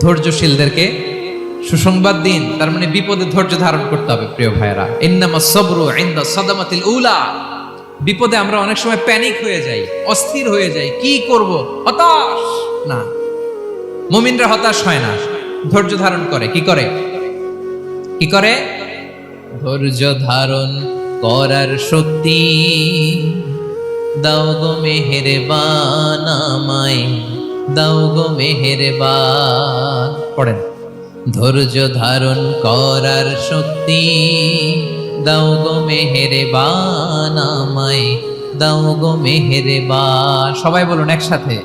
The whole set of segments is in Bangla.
ধৈর্যশীলদেরকে সুসংবাদ দিন। তার মানে বিপদে ধৈর্য ধারণ করতে হবে প্রিয় ভাইরা। ইন্নামাস সাবরু ইনদা সাদামাতিল উলা। বিপদে আমরা অনেক সময় প্যানিক হয়ে যাই, অস্থির হয়ে যাই, কি করব, হতাশ। না, মুমিনরা হতাশ হয় না, ধৈর্য ধারণ করে। কি করে? কি করে? ধৈর্য ধারণ করার শক্তি দাও গো মেহেরবান আমায়, দাও গো মেহেরবান। পড়েন, ধৈর্য ধারণ করার শক্তি দাও গো মেহেরবান আমায়, দাও গো মেহেরবান। সবাই বলুন একসাথে,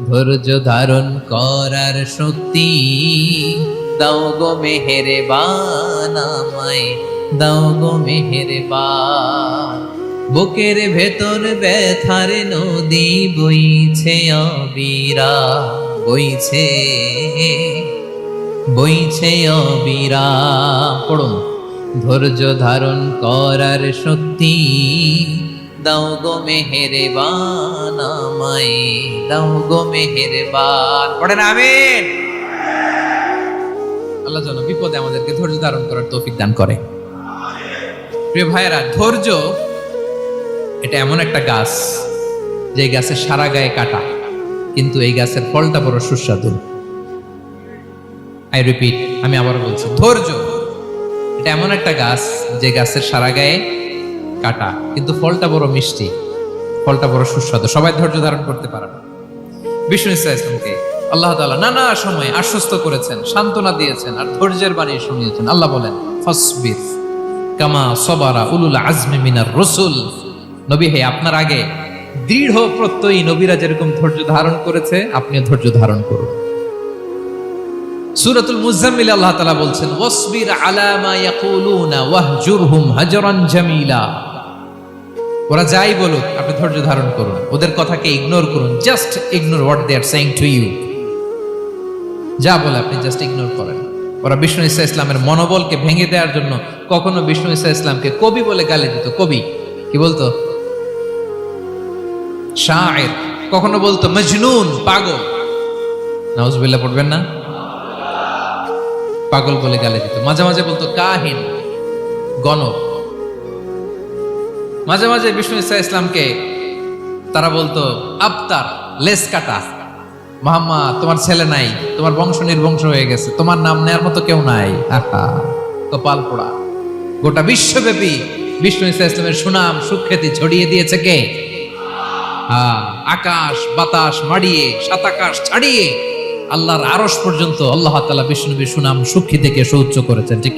ধৈর্য ধারণ করার শক্তি দাও গো মেহেরবান আমায়, দাও গো মেহেরবান। বুকের ভেতর ব্যথার নদী বইছে অবিরা, বইছে বইছে অবিরা। পড়ুন, ধৈর্য ধারণ করার শক্তি দাও গো মেহেরবান আমায়, দাও গো মেহেরবান। পড়েন আমিন। আল্লাহ যেন বিপদে আমাদেরকে ধৈর্য ধারণ করার তৌফিক দান করে। প্রিয় ভাইয়েরা, ধৈর্য এটা এমন একটা গাছ যে গাছের সারা গায়ে কাটা, কিন্তু এই গাছের ফলটা বড় সুস্বাদু। আই রিপিট, আমি আবার বলছি, ধৈর্য এটা এমন একটা গাছ যে গাছের সারা গায়ে কাটা, কিন্তু ফলটা বড় মিষ্টি, ফলটা বড় সুস্বাদু। সবাই ধৈর্য ধারণ করতে পারে না। বিষ্ণু ইসলামকে আল্লাহ তাআলা নানা সময় আশ্বস্ত করেছেন, সান্ত্বনা দিয়েছেন, আর ধৈর্যের বাণী শুনিয়েছেন। আল্লাহ বলেন, ফাসবির কামা সবারা উলুল আজমি মিনার রাসূল। নবী হে, আপনার আগে দৃঢ় প্রত্যয়ী নবীরা যেরকম ধৈর্য ধারণ করেছে, আপনিও ধৈর্য ধারণ করুন। সূরাতুল মুজাম্মিল আল্লাহ তাআলা বলছেন, ওয়াসবির আলা মা ইয়াকুলুনা ওয়াহজুরহুম হাজরান জামিলা। ওরা যাই বলুক, আপনি ধৈর্য ধারণ করুন, ওদের কথাকে ইগনোর করুন। Just ignore what they are saying to you. যা বলে আপনি জাস্ট ইগনোর করেন। ওরা বিষ্ণু ঈসা ইসলামের মনোবলকে ভেঙে দেওয়ার জন্য কখনো বিষ্ণু ঈসা ইসলামকে কবি বলে গালি দিত। কবি কি বলতো? শায়ের। কখনো বলতো মজনুন, পাগল। নাউজুবিল্লাহ পড়বেন না? পাগল বলে গালি দিত। মাঝে মাঝে বলতো কাহিন, গণক। মাঝে মাঝে বিষ্ণু ঈসা ইসলামকে তারা বলতো আবতার, লেস কাটা। মুহাম্মদ, তোমার ছেলে নাই, তোমার বংশ নির্বংশ হয়ে গেছে, তোমার নাম নেয়ার মতো কেউ নাই। আহা, কপাল পোড়া। গোটা বিশ্বব্যাপী বিষ্ণু ঈসা ইসলামের সুনাম সুখ্যাতি ছড়িয়ে দিয়েছে কে? আকাশ বাতাস মাড়িয়ে, সাত আকাশ ছাড়িয়ে আল্লাহর আরশ পর্যন্ত আল্লাহ তাআলা বিষ্ণু নবীর সুনাম সুখ্যাতিকে সুউচ্চ করেছেন। ঠিক